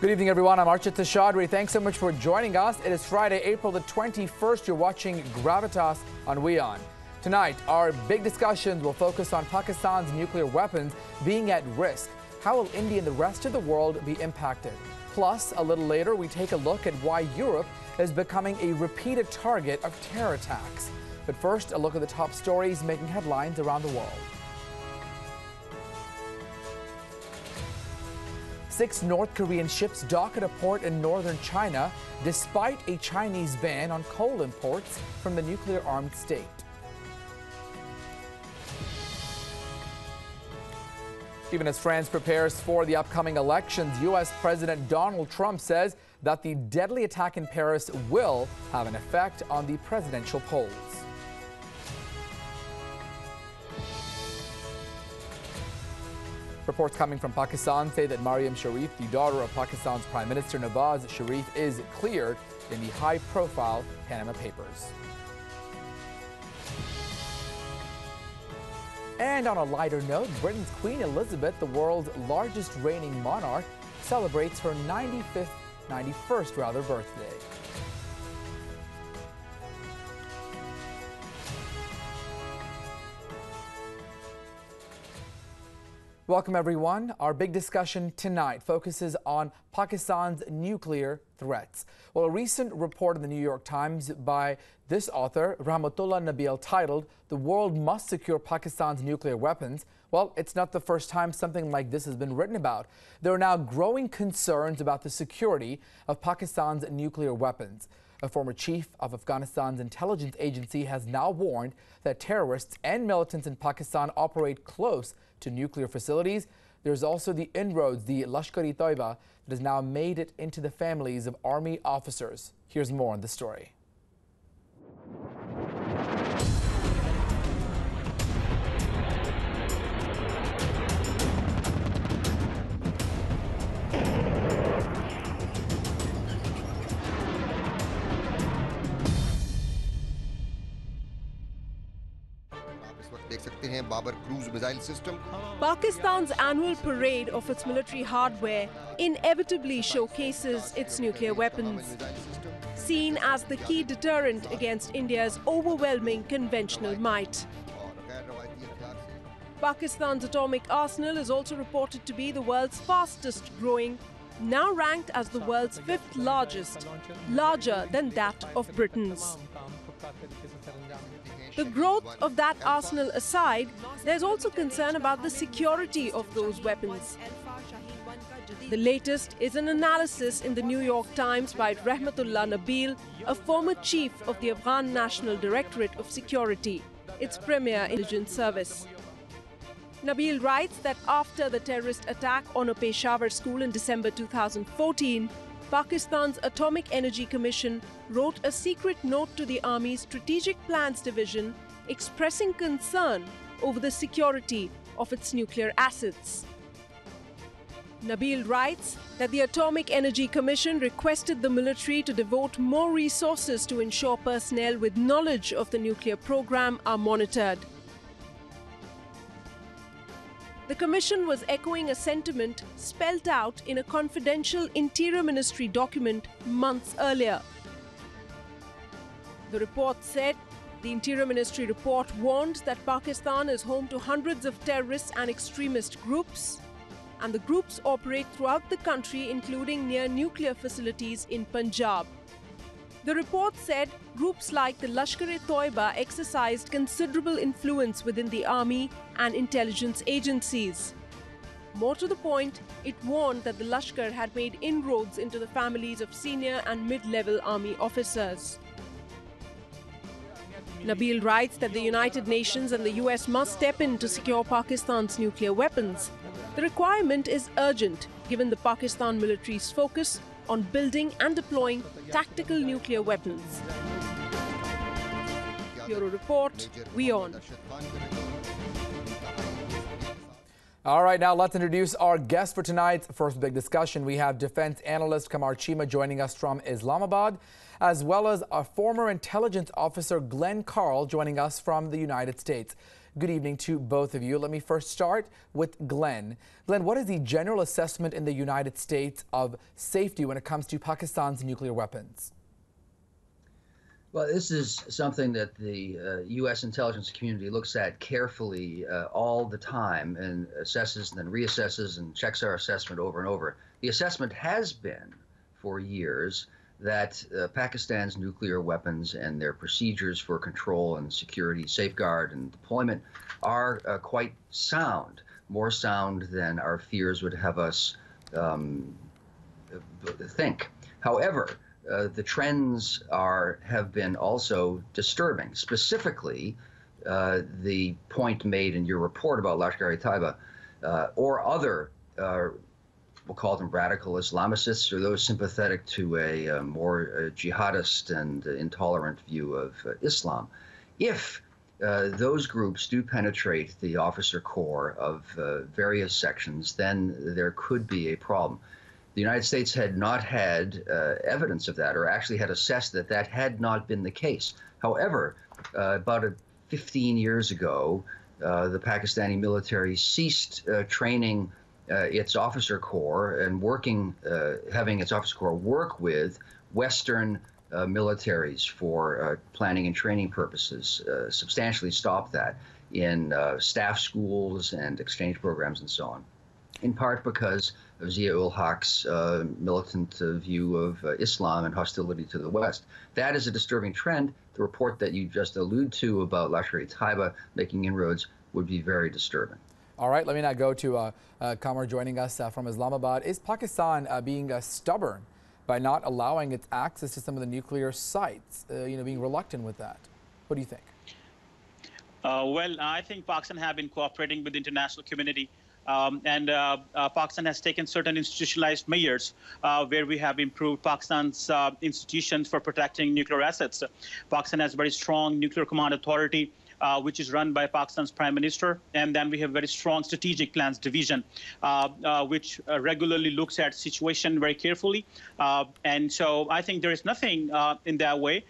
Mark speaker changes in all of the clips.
Speaker 1: Good evening, everyone. I'm Archit Tashadri. Thanks so much for joining us. It is Friday, April the 21st. You're watching Gravitas on WION. Tonight, our big discussions will focus on Pakistan's nuclear weapons being at risk. How will India and the rest of the world be impacted? Plus, a little later, we take a look at why Europe is becoming a repeated target of terror attacks. But first, a look at the top stories making headlines around the world. 6 North Korean ships dock at a port in northern China despite a Chinese ban on coal imports from the nuclear-armed state. Even as France prepares for the upcoming elections, U.S. President Donald Trump says that the deadly attack in Paris will have an effect on the presidential polls. Reports coming from Pakistan say that Maryam Sharif, the daughter of Pakistan's Prime Minister Nawaz Sharif, is cleared in the high-profile Panama Papers. And on a lighter note, Britain's Queen Elizabeth, the world's largest reigning monarch, celebrates her 91st birthday. Welcome, everyone. Our big discussion tonight focuses on Pakistan's nuclear threats. Well, a recent report in the New York Times by this author, Rahmatullah Nabil, titled "The World Must Secure Pakistan's Nuclear Weapons." Well, it's not the first time something like this has been written about. There are now growing concerns about the security of Pakistan's nuclear weapons. A former chief of Afghanistan's intelligence agency has now warned that terrorists and militants in Pakistan operate close to nuclear facilities. There's also the inroads, the Lashkar-e-Toiba, that has now made it into the families of army officers. Here's more on the story.
Speaker 2: Pakistan's annual parade of its military hardware inevitably showcases its nuclear weapons, seen as the key deterrent against India's overwhelming conventional might. Pakistan's atomic arsenal is also reported to be the world's fastest growing, now ranked as the world's 5th largest, larger than that of Britain's. The growth of that arsenal aside, there's also concern about the security of those weapons. The latest is an analysis in the New York Times by Rahmatullah Nabil, a former chief of the Afghan National Directorate of Security, its premier intelligence service. Nabil writes that after the terrorist attack on a Peshawar school in December 2014, Pakistan's Atomic Energy Commission wrote a secret note to the Army's Strategic Plans Division expressing concern over the security of its nuclear assets. Nabil writes that the Atomic Energy Commission requested the military to devote more resources to ensure personnel with knowledge of the nuclear program are monitored. The Commission was echoing a sentiment spelt out in a confidential Interior Ministry document months earlier. The report said the Interior Ministry report warned that Pakistan is home to hundreds of terrorist and extremist groups, and the groups operate throughout the country, including near nuclear facilities in Punjab. The report said groups like the Lashkar-e-Toiba exercised considerable influence within the army and intelligence agencies. More to the point, it warned that the Lashkar had made inroads into the families of senior and mid-level army officers. Nabil writes that the United Nations and the US must step in to secure Pakistan's nuclear weapons. The requirement is urgent, given the Pakistan military's focus on building and deploying tactical nuclear weapons. Bureau Report, WION.
Speaker 1: All right, now let's introduce our guest for tonight's first big discussion. We have defense analyst Qamar Chima joining us from Islamabad, as well as our former intelligence officer Glenn Carl joining us from the United States. Good evening to both of you. Let me first start with Glenn. Glenn, what is the general assessment in the United States of safety when it comes to Pakistan's nuclear weapons?
Speaker 3: Well, this is something that the U.S. intelligence community looks at carefully all the time and assesses and then reassesses and checks our assessment over and over. The assessment has been for years that Pakistan's nuclear weapons and their procedures for control and security, safeguard and deployment are quite sound, more sound than our fears would have us think. However, the trends have been also disturbing. Specifically, the point made in your report about Lashkar-e-Taiba or other, we'll call them radical Islamicists or those sympathetic to a more jihadist and intolerant view of Islam. If those groups do penetrate the officer corps of various sections, then there could be a problem. The United States had not had evidence of that, or actually had assessed that that had not been the case. However, about 15 years ago, the Pakistani military ceased training its officer corps and having its officer corps work with Western militaries for planning and training purposes, substantially stopped that in staff schools and exchange programs and so on, in part because of Zia-ul-Haq's militant view of Islam and hostility to the West. That is a disturbing trend. The report that you just allude to about Lashkar-e-Taiba making inroads would be very disturbing.
Speaker 1: All right, let me now go to Qamar joining us from Islamabad. Is Pakistan being stubborn by not allowing its access to some of the nuclear sites, being reluctant with that? What do you think?
Speaker 4: Well, I think Pakistan have been cooperating with the international community. Pakistan has taken certain institutionalized measures where we have improved Pakistan's institutions for protecting nuclear assets. Pakistan has a very strong nuclear command authority, which is run by Pakistan's Prime Minister. And then we have very strong strategic plans division, which regularly looks at situation very carefully. And so I think there is nothing in that way.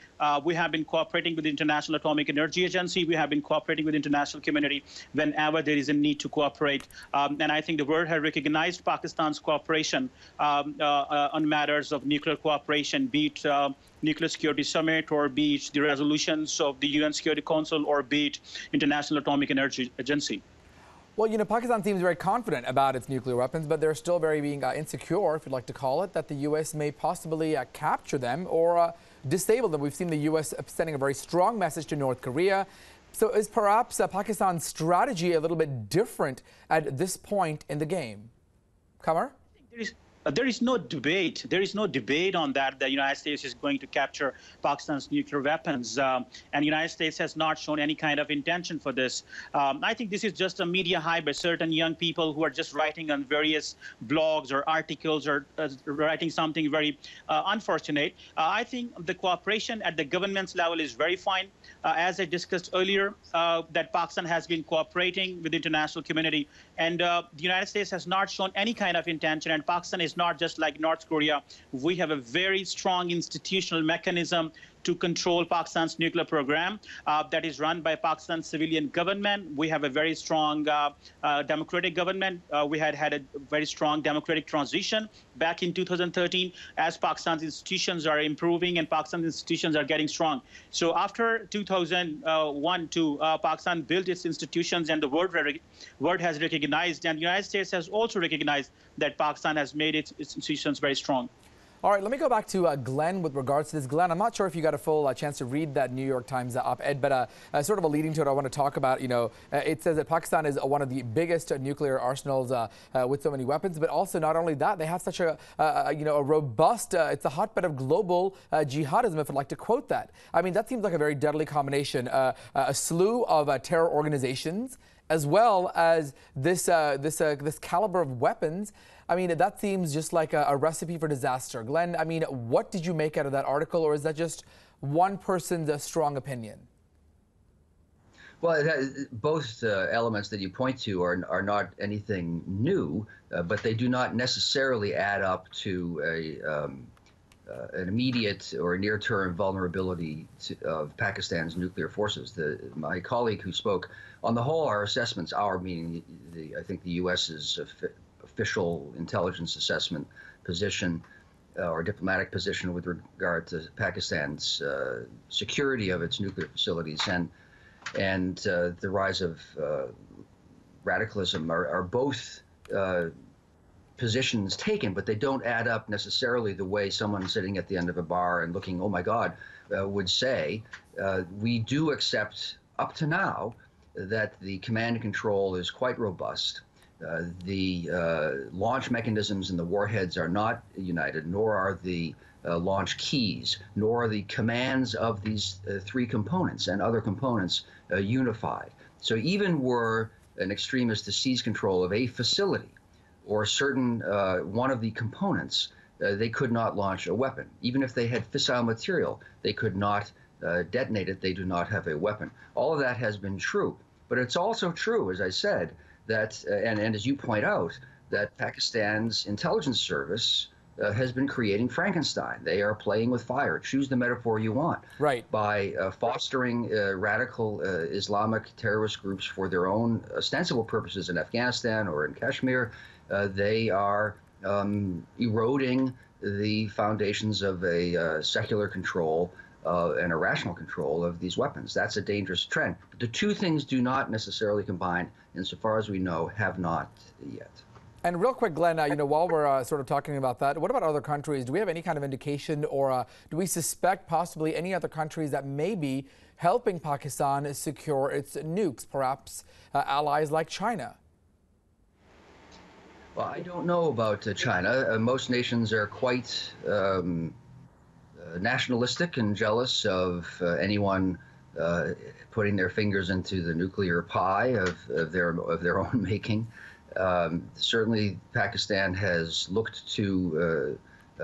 Speaker 4: We have been cooperating with the International Atomic Energy Agency. We have been cooperating with the international community whenever there is a need to cooperate. And I think the world has recognized Pakistan's cooperation on matters of nuclear cooperation, be it Nuclear Security Summit, or be it the resolutions of the UN Security Council, or be it International Atomic Energy Agency.
Speaker 1: Well, Pakistan seems very confident about its nuclear weapons, but they're still very being insecure, if you'd like to call it, that the U.S. may possibly capture them or disable them. We've seen the U.S. sending a very strong message to North Korea. So is perhaps Pakistan's strategy a little bit different at this point in the game? Qamar?
Speaker 4: There is no debate. There is no debate on that. The United States is going to capture Pakistan's nuclear weapons. And the United States has not shown any kind of intention for this. I think this is just a media hype by certain young people who are just writing on various blogs or articles or writing something very unfortunate. I think the cooperation at the government's level is very fine. As I discussed earlier, that Pakistan has been cooperating with the international community. And the United States has not shown any kind of intention. And Pakistan is not just like North Korea. We have a very strong institutional mechanism to control Pakistan's nuclear program that is run by Pakistan's civilian government. We have a very strong democratic government. We had a very strong democratic transition back in 2013 as Pakistan's institutions are improving and Pakistan's institutions are getting strong. So after 2001, Pakistan built its institutions and the world has recognized, and the United States has also recognized that Pakistan has made its institutions very strong.
Speaker 1: All right, let me go back to Glenn with regards to this. Glenn, I'm not sure if you got a full chance to read that New York Times op-ed, but sort of a leading to it I want to talk about. It says that Pakistan is one of the biggest nuclear arsenals with so many weapons, but also not only that, they have such a robust, it's a hotbed of global jihadism, if I'd like to quote that. I mean, that seems like a very deadly combination. A slew of terror organizations, as well as this caliber of weapons. I mean, that seems just like a recipe for disaster. Glenn, I mean, what did you make out of that article, or is that just one person's strong opinion?
Speaker 3: Well, both elements that you point to are not anything new, but they do not necessarily add up to an immediate or near-term vulnerability of Pakistan's nuclear forces. My colleague who spoke, on the whole, our assessments, meaning I think the U.S.'s official intelligence assessment position or diplomatic position with regard to Pakistan's security of its nuclear facilities and the rise of radicalism are both positions taken, but they don't add up necessarily the way someone sitting at the end of a bar and looking, oh my God, would say. We do accept up to now that the command and control is quite robust. The launch mechanisms and the warheads are not united, nor are the launch keys, nor are the commands of these three components and other components unified. So even were an extremist to seize control of a facility or certain one of the components, they could not launch a weapon. Even if they had fissile material, they could not detonate it. They do not have a weapon. All of that has been true. But it's also true, as I said, that, and as you point out, that Pakistan's intelligence service has been creating Frankenstein. They are playing with fire. Choose the metaphor you want.
Speaker 1: Right. By
Speaker 3: fostering radical Islamic terrorist groups for their own ostensible purposes in Afghanistan or in Kashmir, they are eroding the foundations of a secular control and a rational control of these weapons. That's a dangerous trend. But the two things do not necessarily combine, insofar as we know, have not yet.
Speaker 1: And real quick, Glenn, while we're sort of talking about that, what about other countries? Do we have any kind of indication, or do we suspect possibly any other countries that may be helping Pakistan secure its nukes, perhaps allies like China?
Speaker 3: Well, I don't know about China. Most nations are quite nationalistic and jealous of anyone putting their fingers into the nuclear pie of their own making. Certainly, Pakistan has looked to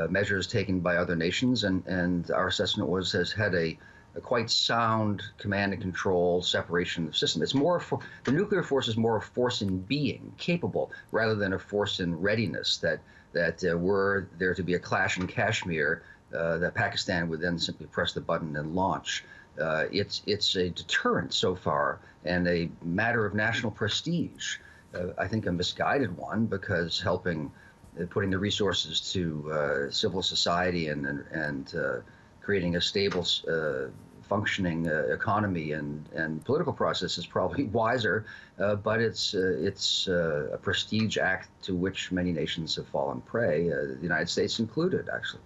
Speaker 3: measures taken by other nations, and our assessment has had a quite sound command and control separation of system. It's more the nuclear force is more a force in being, capable, rather than a force in readiness. That were there to be a clash in Kashmir, that Pakistan would then simply press the button and launch. It's a deterrent so far and a matter of national prestige. I think a misguided one, because putting the resources to civil society and creating a stable, functioning economy and political process is probably wiser, but it's a prestige act to which many nations have fallen prey, the United States included, actually.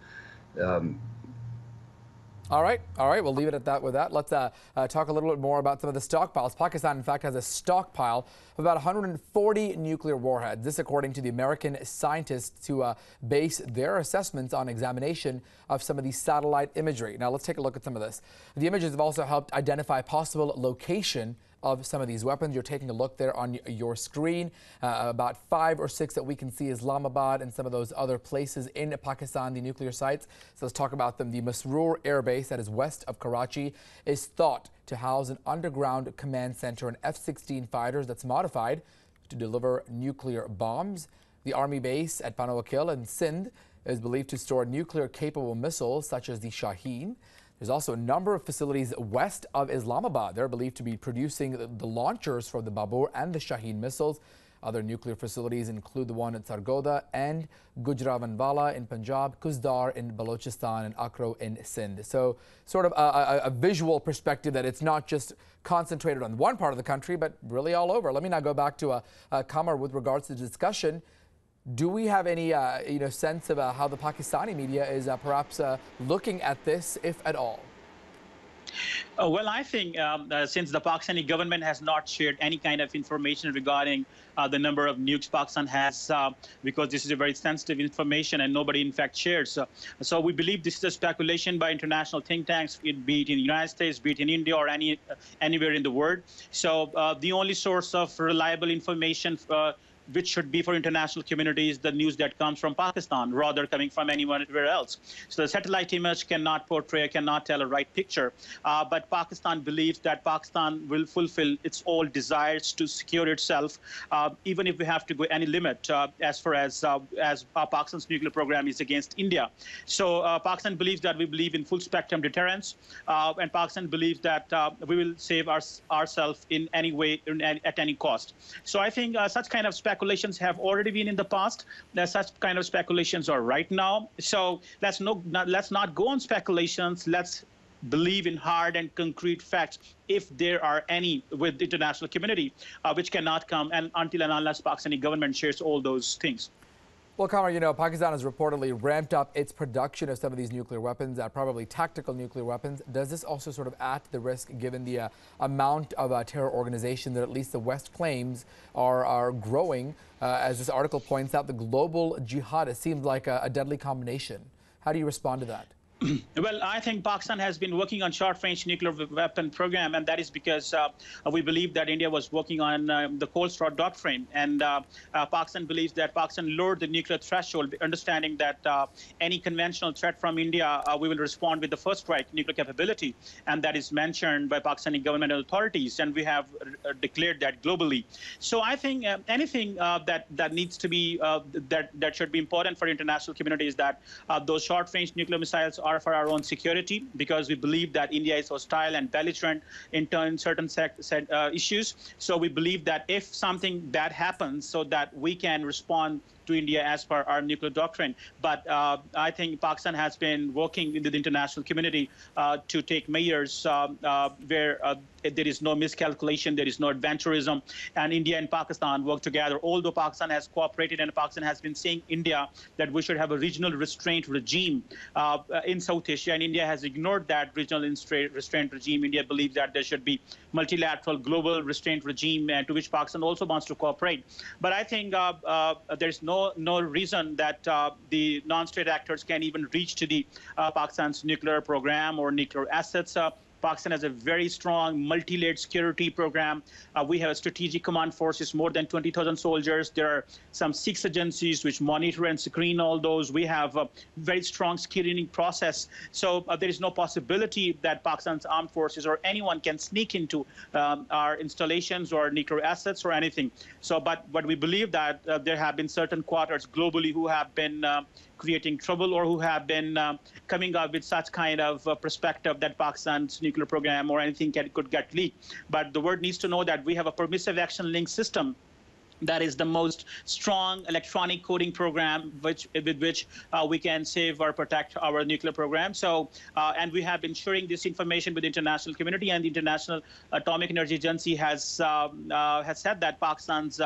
Speaker 1: All right. We'll leave it at that with that. Let's talk a little bit more about some of the stockpiles. Pakistan, in fact, has a stockpile of about 140 nuclear warheads. This, according to the American scientists who base their assessments on examination of some of the satellite imagery. Now, let's take a look at some of this. The images have also helped identify possible location of some of these weapons. You're taking a look there on your screen. About 5 or 6 that we can see Islamabad and some of those other places in Pakistan, the nuclear sites. So let's talk about them. The Masroor Air Base, that is west of Karachi, is thought to house an underground command center and F-16 fighters that's modified to deliver nuclear bombs. The Army base at Panawakil in Sindh is believed to store nuclear-capable missiles such as the Shaheen. There's also a number of facilities west of Islamabad. They're believed to be producing the launchers for the Babur and the Shaheen missiles. Other nuclear facilities include the one at Sargodha and Gujranwala in Punjab, Kuzdar in Balochistan, and Akro in Sindh. So sort of a visual perspective that it's not just concentrated on one part of the country, but really all over. Let me now go back to Qamar with regards to the discussion. Do we have any sense of how the Pakistani media is perhaps looking at this, if at all?
Speaker 4: Well, I think since the Pakistani government has not shared any kind of information regarding the number of nukes Pakistan has, because this is a very sensitive information and nobody in fact shares. So we believe this is a speculation by international think tanks, be it in the United States, be it in India or anywhere in the world. So the only source of reliable information which should be for international communities the news that comes from Pakistan rather coming from anywhere else. So the satellite image cannot tell a right picture. But Pakistan believes that Pakistan will fulfill its all desires to secure itself, even if we have to go any limit as far as Pakistan's nuclear program is against India. So Pakistan believes that we believe in full spectrum deterrence, and Pakistan believes that we will save ourselves in any way, at any cost. So I think such kind of speculations have already been in the past. Such kind of speculations are right now. So let's not go on speculations. Let's believe in hard and concrete facts, if there are any, with the international community, which cannot come and until and unless Pakistani government shares all those things.
Speaker 1: Well, Kamar, you know, Pakistan has reportedly ramped up its production of some of these nuclear weapons, probably tactical nuclear weapons. Does this also sort of add to the risk, given the amount of terror organization that at least the West claims are growing? As this article points out, the global jihad, it seems like a deadly combination. How do you respond to that?
Speaker 4: Well, I think Pakistan has been working on short-range nuclear weapon program, and that is because we believe that India was working on the Cold Straw Doctrine, and Pakistan believes that Pakistan lowered the nuclear threshold, understanding that any conventional threat from India, we will respond with the first strike nuclear capability, and that is mentioned by Pakistani government authorities, and we have declared that globally. So I think anything that needs to be that should be important for international community is that those short-range nuclear missiles are for our own security, because we believe that India is hostile and belligerent in certain issues. So we believe that if something bad happens, so that we can respond to India as per our nuclear doctrine. But I think Pakistan has been working with the international community to take measures where there is no miscalculation, there is no adventurism, and India and Pakistan work together. Although Pakistan has cooperated and Pakistan has been saying India that we should have a regional restraint regime in South Asia, and India has ignored that regional restraint regime. India believes that there should be multilateral global restraint regime, and to which Pakistan also wants to cooperate. But I think there's no reason that the non-state actors can even reach to the Pakistan's nuclear program or nuclear assets. Pakistan has a very strong multi-layered security program. We have a strategic command forces, more than 20,000 soldiers. There are some 6 agencies which monitor and screen all those. We have a very strong screening process. So there is no possibility that Pakistan's armed forces or anyone can sneak into our installations or nuclear assets or anything. So, but we believe that there have been certain quarters globally who have been creating trouble, or who have been coming up with such kind of perspective that Pakistan's nuclear program or anything could get leaked. But the world needs to know that we have a permissive action link system that is the most strong electronic coding program with which we can save or protect our nuclear program. So, and we have been sharing this information with the international community, and the International Atomic Energy Agency has said that Pakistan's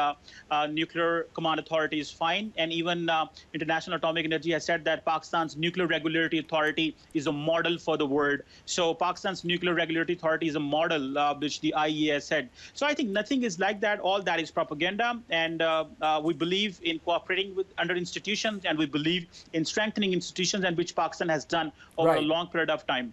Speaker 4: nuclear command authority is fine, and even International Atomic Energy has said that Pakistan's nuclear regulatory authority is a model for the world. So Pakistan's nuclear regulatory authority is a model which the IAEA has said. So I think nothing is like that. All that is propaganda. And we believe in cooperating with under institutions, and we believe in strengthening institutions, and which Pakistan has done over a long period of time.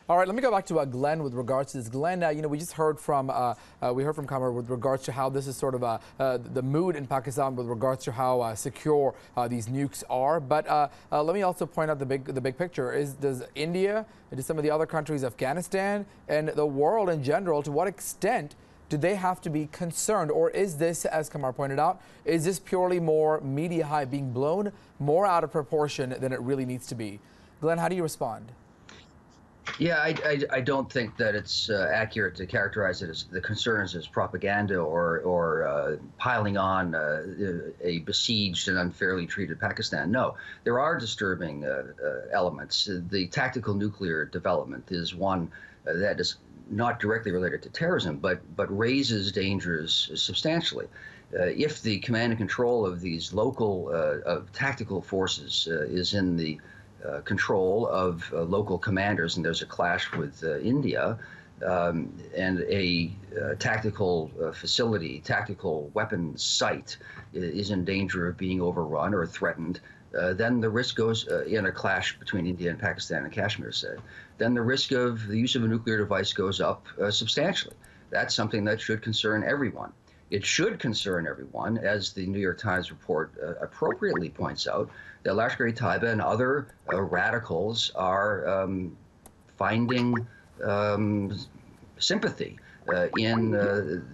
Speaker 1: All right, let me go back to Glenn with regards to this. Glenn, you know, we just heard from Kamar with regards to how this is sort of the mood in Pakistan with regards to how secure these nukes are. But let me also point out the big picture. Does India, does some of the other countries, Afghanistan, and the world in general, to what extent do they have to be concerned? Or is this, as Kamar pointed out, is this purely more media hype being blown more out of proportion than it really needs to be? Glenn, how do you respond?
Speaker 3: Yeah, I don't think that it's accurate to characterize it as the concerns as propaganda or piling on a besieged and unfairly treated Pakistan. No, there are disturbing elements. The tactical nuclear development is one that is not directly related to terrorism, but raises dangers substantially. If the command and control of these local tactical forces is in the control of local commanders, and there's a clash with India, and a tactical facility, tactical weapons site is in danger of being overrun or threatened, then the risk goes in a clash between India and Pakistan and Kashmir, say, then the risk of the use of a nuclear device goes up substantially. That's something that should concern everyone. It should concern everyone, as the New York Times report appropriately points out, that Lashkar-e-Taiba and other radicals are finding sympathy in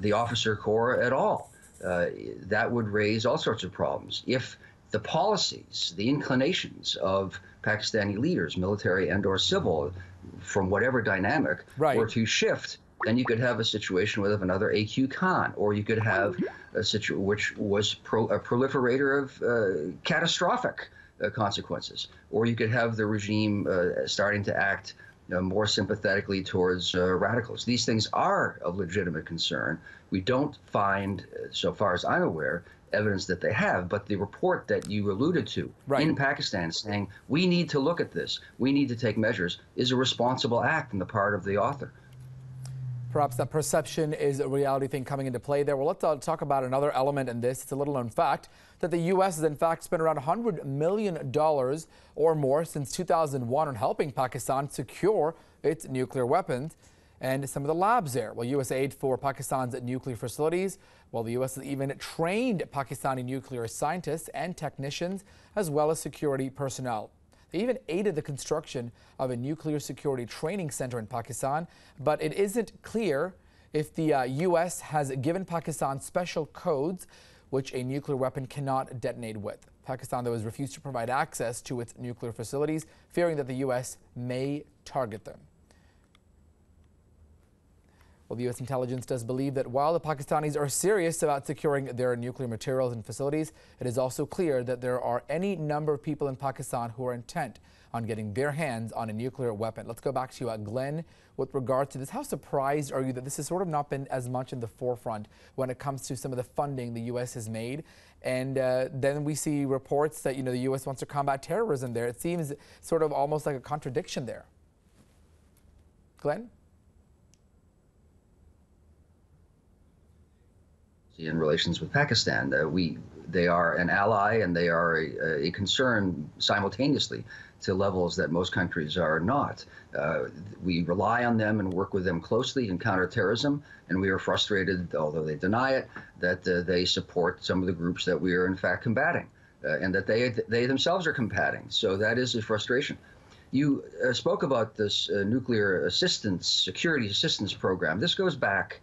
Speaker 3: the officer corps at all. That would raise all sorts of problems. If the policies, the inclinations of Pakistani leaders, military and or civil, from whatever dynamic, were to shift, then you could have a situation with another A.Q. Khan, or you could have a situation which was a proliferator of catastrophic consequences, or you could have the regime starting to act more sympathetically towards radicals. These things are of legitimate concern. We don't find, so far as I'm aware, evidence that they have, but the report that you alluded to in Pakistan saying we need to look at this, we need to take measures, is a responsible act on the part of the author.
Speaker 1: Perhaps that perception is a reality thing coming into play there. Well, let's talk about another element in this. It's a little known fact that the U.S. has in fact spent around $100 million or more since 2001 on helping Pakistan secure its nuclear weapons and some of the labs there. Well, U.S. aid for Pakistan's nuclear facilities. Well, the U.S. has even trained Pakistani nuclear scientists and technicians, as well as security personnel. They even aided the construction of a nuclear security training center in Pakistan, but it isn't clear if the U.S. has given Pakistan special codes which a nuclear weapon cannot detonate with. Pakistan, though, has refused to provide access to its nuclear facilities, fearing that the U.S. may target them. Well, the U.S. intelligence does believe that while the Pakistanis are serious about securing their nuclear materials and facilities, it is also clear that there are any number of people in Pakistan who are intent on getting their hands on a nuclear weapon. Let's go back to Glenn with regard to this. How surprised are you that this has sort of not been as much in the forefront when it comes to some of the funding the U.S. has made? And then we see reports that, the U.S. wants to combat terrorism there. It seems sort of almost like a contradiction there. Glenn?
Speaker 3: In relations with Pakistan, they are an ally and they are a concern simultaneously to levels that most countries are not. We rely on them and work with them closely in counterterrorism, and we are frustrated, although they deny it, that they support some of the groups that we are in fact combating, and that they themselves are combating. So that is a frustration. You spoke about this nuclear assistance, security assistance program. This goes back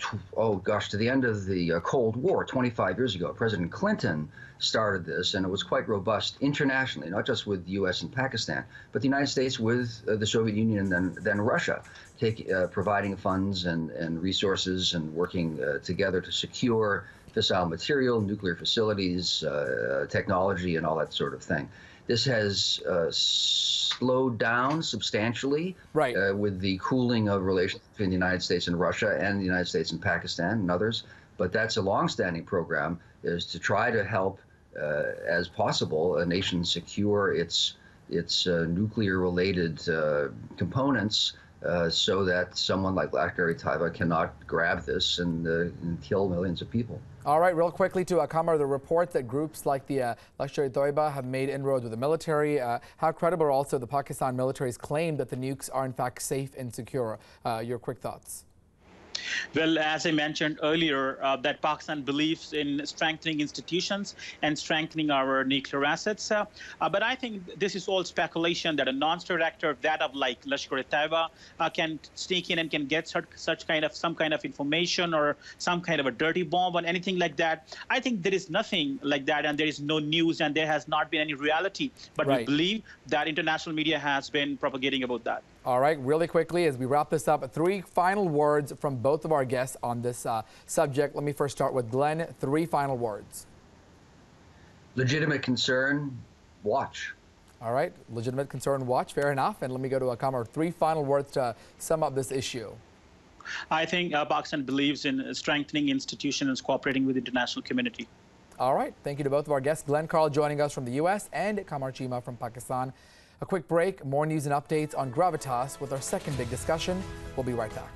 Speaker 3: to the end of the Cold War, 25 years ago. President Clinton started this, and it was quite robust internationally, not just with the U.S. and Pakistan, but the United States with the Soviet Union and then Russia, providing funds and resources and working together to secure fissile material, nuclear facilities, technology, and all that sort of thing. This has slowed down substantially with the cooling of relations between the United States and Russia and the United States and Pakistan and others. But that's a longstanding program, is to try to help, as possible, a nation secure its nuclear-related components, so that someone like Lashkar-e-Taiba cannot grab this and kill millions of people.
Speaker 1: All right, real quickly to Qamar, the report that groups like the Lashkar-e-Taiba have made inroads with the military. How credible are also the Pakistan military's claim that the nukes are in fact safe and secure? Your quick thoughts.
Speaker 4: Well, as I mentioned earlier, that Pakistan believes in strengthening institutions and strengthening our nuclear assets. But I think this is all speculation that a non-state actor, that of like Lashkar-e-Taiba, can sneak in and can get some kind of information or some kind of a dirty bomb or anything like that. I think there is nothing like that, and there is no news, and there has not been any reality. But we believe that international media has been propagating about that.
Speaker 1: All right, really quickly, as we wrap this up, 3 final words from both of our guests on this subject. Let me first start with Glenn. 3 final words.
Speaker 3: Legitimate concern, watch.
Speaker 1: All right, legitimate concern, watch. Fair enough. And let me go to Qamar. 3 final words to sum up this issue.
Speaker 4: I think Pakistan believes in strengthening institutions and cooperating with the international community.
Speaker 1: All right, thank you to both of our guests. Glenn Carl joining us from the U.S. and Qamar Chima from Pakistan. A quick break, more news and updates on Gravitas with our second big discussion. We'll be right back.